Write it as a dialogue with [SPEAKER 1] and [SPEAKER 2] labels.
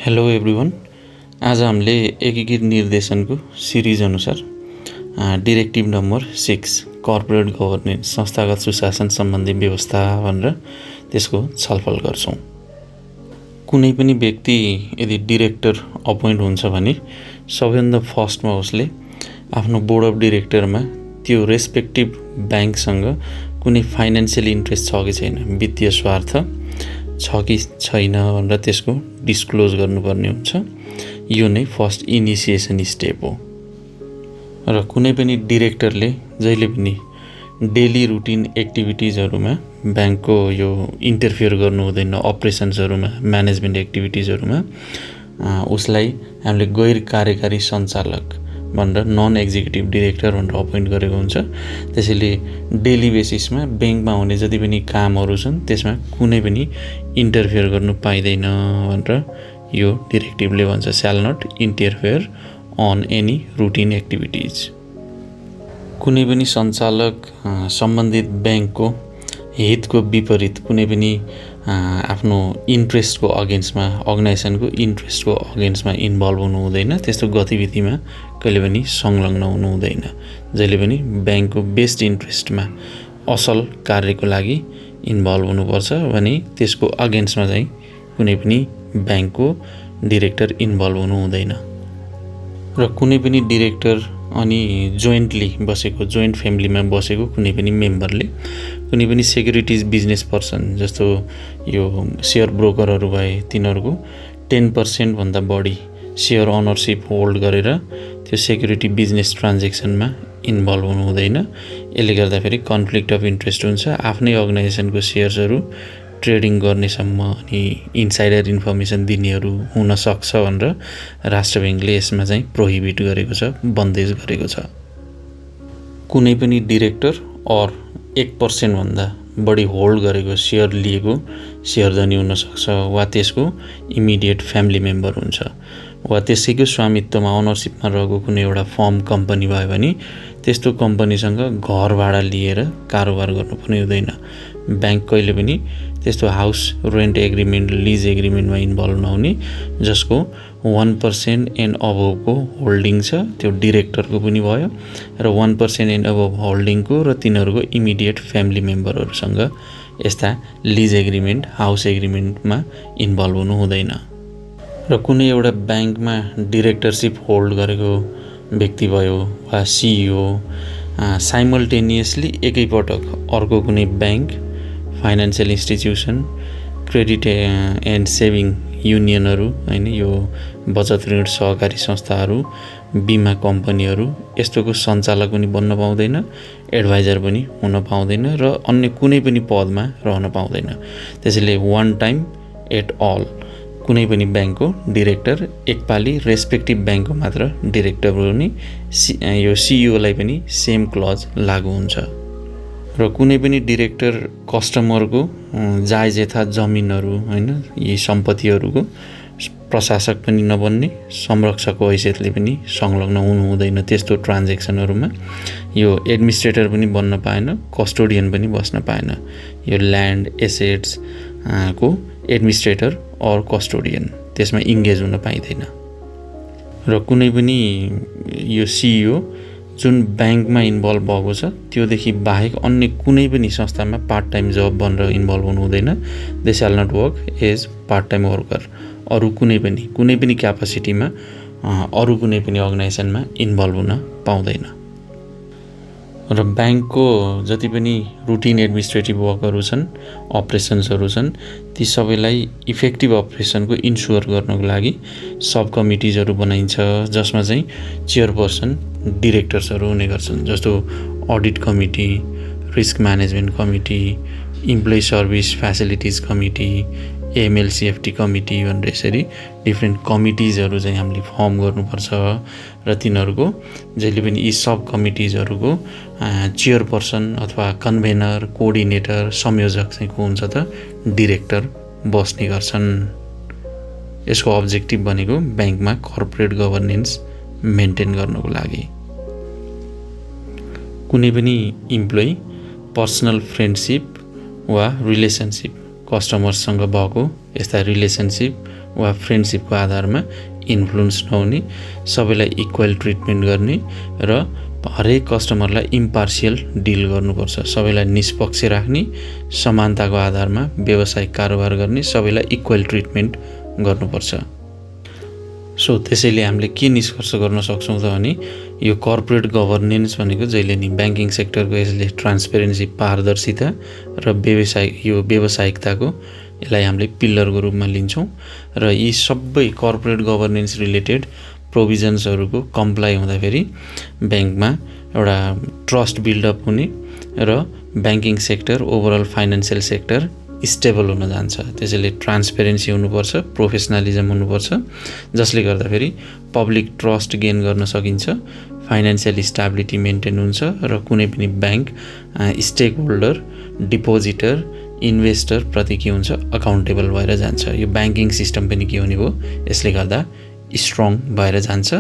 [SPEAKER 1] Hello everyone. आज हामीले एकीकृत निर्देशनको सिरिज अनुसार डिरेक्टिभ नम्बर 6 कर्पोरेट गभर्नेन्स संस्थागत सुशासन सम्बन्धी व्यवस्था भनेर त्यसको छलफल गर्छौँ। कुनै पनि व्यक्ति यदि डिरेक्टर अपोइन्ट हुन्छ भने सबैभन्दा फर्स्टमा उसले आफ्नो बोर्ड अफ डिरेक्टरमा त्यो रेस्पेक्टिभ ब्याङ्कसँग कुनै फाइनेन्सियल इन्ट्रेस्ट छ कि छैन, वित्तीय स्वार्थ छ कि छैन भनेर त्यसको डिस्क्लोज गर्नुपर्ने हुन्छ। यो नै फर्स्ट इनिसिएसन स्टेप हो। र कुनै पनि डिरेक्टरले जहिले पनि डेली रुटिन एक्टिभिटिजहरूमा ब्याङ्कको यो इन्टरफियर गर्नु हुँदैन। अपरेसन्सहरूमा, म्यानेजमेन्ट एक्टिभिटिजहरूमा उसलाई हामीले गैर कार्यकारी सञ्चालक भनेर नन एक्जिक्युटिभ डिरेक्टर भनेर अपोइन्ट गरेको हुन्छ। त्यसैले डेली बेसिसमा ब्याङ्कमा हुने जति पनि कामहरू छन् त्यसमा कुनै पनि इन्टरफियर गर्नु पाइँदैन भनेर यो डिरेक्टिभले भन्छ। Shall not interfere on any routine activities. कुनै पनि सञ्चालक सम्बन्धित ब्याङ्कको हितको विपरीत कुनै पनि आफ्नो इन्ट्रेस्टको अगेन्स्टमा, अर्गनाइजेसनको इन्ट्रेस्टको अगेन्स्टमा इन्भल्भ हुनु हुँदैन। त्यस्तो गतिविधिमा कहिले पनि संलग्न हुनु हुँदैन। जहिले पनि ब्याङ्कको बेस्ट इन्ट्रेस्टमा असल कार्यको लागि इन्भल्भ हुनुपर्छ भने त्यसको अगेन्स्टमा चाहिँ कुनै पनि ब्याङ्कको डिरेक्टर इन्भल्भ हुनु हुँदैन। र कुनै पनि डिरेक्टर अनि जोइन्टली बसेको, जोइन्ट फ्यामिलीमा बसेको कुनै पनि मेम्बरले कुनै पनि सेक्युरिटिज बिजनेस पर्सन जस्तो यो सेयर ब्रोकरहरू भए तिनीहरूको 10% भन्दा बढी सेयर अनरसिप होल्ड गरेर त्यो सेक्युरिटी बिजनेस ट्रान्जेक्सनमा इन्भल्भ हुनु हुँदैन। यसले गर्दाखेरि कन्फ्लिक्ट अफ इन्ट्रेस्ट हुन्छ। आफ्नै अर्गनाइजेसनको सेयर्सहरू ट्रेडिङ गर्नेसम्म अनि इनसाइडर इन्फर्मेसन दिनेहरू हुन सक्छ भनेर राष्ट्र ब्याङ्कले यसमा चाहिँ प्रोहिबिट गरेको छ, बन्देज गरेको छ। कुनै पनि डिरेक्टर अर 1% भन्दा बढी होल्ड गरेको सेयर लिएको सेयरधनी हुनसक्छ वा त्यसको इमिडिएट फ्यामिली मेम्बर हुन्छ वा त्यसैको स्वामित्वमा अनरसिपमा रहेको कुनै एउटा फर्म कम्पनी भयो भने त्यस्तो कम्पनीसँग घर भाडा लिएर कारोबार गर्नुपर्ने हुँदैन। ब्याङ्क कहिले पनि त्यस्तो हाउस रेन्ट एग्रिमेन्ट, लिज एग्रिमेन्टमा इन्भल्भ नहुने। जसको 1% एन्ड अबभको होल्डिङ छ त्यो डिरेक्टरको पनि भयो र 1% एन्ड अबभ होल्डिङको र तिनीहरूको इमिडिएट फ्यामिली मेम्बरहरूसँग यस्ता लिज एग्रिमेन्ट, हाउस एग्रिमेन्टमा इन्भल्भ हुनु हुँदैन। र कुनै एउटा ब्याङ्कमा डिरेक्टरसिप होल्ड गरेको व्यक्ति भयो वा सिइओ साइमल्टेनियसली एकैपटक अर्को कुनै bank, financial institution, credit and saving युनियनहरू हैन, यो बचत ऋण सहकारी संस्थाहरू, बिमा कम्पनीहरू यस्तोको सञ्चालक पनि बन्न पाउँदैन, एडभाइजर पनि हुन पाउँदैन र अन्य कुनै पनि पदमा रहन पाउँदैन। त्यसैले वान टाइम एट अल कुनै पनि ब्याङ्कको डिरेक्टर एकपाली रेस्पेक्टिभ ब्याङ्कको मात्र डिरेक्टर हुने। यो सिइओलाई पनि सेम क्लज लागू हुन्छ। र कुनै पनि डिरेक्टर कस्टमरको जायज यथा जमिनहरू हैन, यी सम्पत्तिहरूको प्रशासक पनि नबन्ने, संरक्षकको हैसियतले पनि संलग्न हुनु हुँदैन। त्यस्तो ट्रान्जेक्सनहरूमा यो एडमिनिस्ट्रेटर पनि बन्न पाएन, कस्टोडियन पनि बस्न पाएन। यो ल्यान्ड एसेट्स को एडमिनिस्ट्रेटर अर कस्टोडियन त्यसमा इङ्गेज हुन पाइँदैन। र कुनै पनि यो सिइओ जुन ब्याङ्कमा इन्भल्भ भएको छ त्योदेखि बाहेक अन्य कुनै पनि संस्थामा पार्ट टाइम जब भनेर इन्भल्भ हुनु हुँदैन। They shall not work as part time worker. अरू कुनै पनि क्यापासिटीमा अरू कुनै पनि अर्गनाइजेसनमा इन्भल्भ हुन पाउँदैन। र ब्याङ्कको जति पनि रुटिन एडमिनिस्ट्रेटिभ वर्कहरू छन्, अपरेसन्सहरू छन्, ती सबैलाई इफेक्टिभ अपरेसनको इन्स्योर गर्नको लागि सब कमिटिजहरू बनाइन्छ जसमा चाहिँ चेयरपर्सन डिरेक्टर्सहरू हुने गर्छन्। जस्तो audit committee, risk management committee, employee service facilities committee, MLCFT committee भनेर यसरी डिफ्रेन्ट कमिटिजहरू चाहिँ हामीले फर्म गर्नुपर्छ। र तिनीहरूको जहिले पनि यी सब कमिटिजहरूको चेयरपर्सन अथवा कन्भेनर, कोअर्डिनेटर, संयोजक चाहिँ को हुन्छ त डिरेक्टर बस्ने गर्छन्। यसको अब्जेक्टिभ भनेको ब्याङ्कमा कर्पोरेट गभर्नेन्स मेन्टेन गर्नको लागि। कुनै पनि इम्प्लोइ पर्सनल फ्रेन्डसिप वा रिलेसनसिप, कस्टमर्ससँग भएको यस्ता रिलेसनसिप वा फ्रेन्डसिपको आधारमा इन्फ्लुएन्स नहुने, सबैलाई इक्वल ट्रिटमेन्ट गर्ने र हरेक कस्टमरलाई इम्पार्सियल डिल गर्नुपर्छ, सबैलाई निष्पक्ष राख्ने, समानताको आधारमा व्यावसायिक कारोबार गर्ने, सबैलाई इक्वल ट्रिटमेन्ट गर्नुपर्छ। सो त्यसैले हामीले के निष्कर्ष गर्न सक्छौँ त भने यो कर्पोरेट गभर्नेन्स भनेको जहिले नि ब्याङ्किङ सेक्टरको यसले ट्रान्सपेरेन्सी, पारदर्शिता र व्यावसायिकताको यसलाई हामीले पिल्लरको रूपमा लिन्छौँ र यी सबै कर्पोरेट गभर्नेन्स रिलेटेड प्रोभिजन्सहरूको कम्प्लाई हुँदाखेरि ब्याङ्कमा एउटा ट्रस्ट बिल्डअप हुने र banking sector, overall financial sector stable हुन जान्छ। त्यसैले ट्रान्सपेरेन्सी हुनुपर्छ, प्रोफेसनलिजम हुनुपर्छ, जसले गर्दाखेरि पब्लिक ट्रस्ट गेन गर्न सकिन्छ, फाइनेन्सियल स्टेबिलिटी मेन्टेन हुन्छ र कुनै पनि bank stake holder, depositor, investor प्रति के हुन्छ, अकाउन्टेबल भएर जान्छ। यो ब्याङ्किङ सिस्टम पनि के हुने भयो, यसले गर्दा स्ट्रङ भएर जान्छ